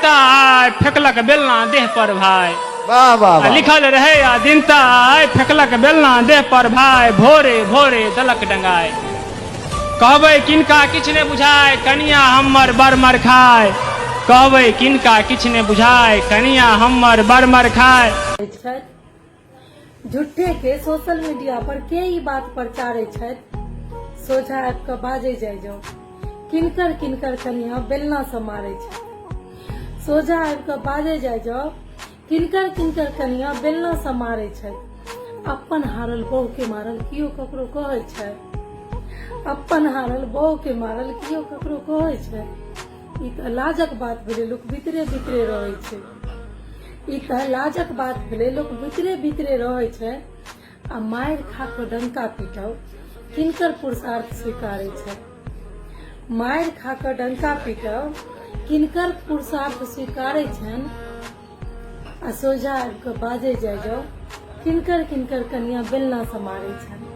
दिनता आय फेंकलक बेलना देह पर भाई। वाह वाह वाह। लिखल रहे आ दिनता आय फेंकलक बेलना देह पर भाई, भोरे भोरे दलक डंगाय। कहबै किनका किछ ने बुझाय कनिया हमर बर मर खाय। कहबै किनका किछ ने बुझाय कनिया हमर बर मर खाय। झूठे के सोशल मीडिया पर के ई बात प्रचारे छथि, सोझा आबि कऽ बाजे जाइ जाओ किनकर किनकर कनिया बेलना से मारे छथि। सोझा आबि कऽ बाजे जाइ जाओ किनकर किनकर कनिया बेलना से मारे छथि। अपन हारल बहू के मारल कियो ककरो कहै छै, अपन हारल बहू के मारल कियो ककरो कहै छै। ई तऽ लाजक बात भेलै, लोक भीतरे भीतरे रहै छै। ई तऽ लाजक बात भेलै, लोक भीतरे भीतरे रहै छै। आ मारि खा कऽ डंका पीटब किनकर पुरुषार्थ स्वीकारै छै। मारि खा कऽ डंका पीटब किनकर पुरुषार्थ स्वीकारै छनि। आ सोझा आबि कऽ बाजे जाइ जाओ किनकर किनकर कनिया बेलना से मारै छनि।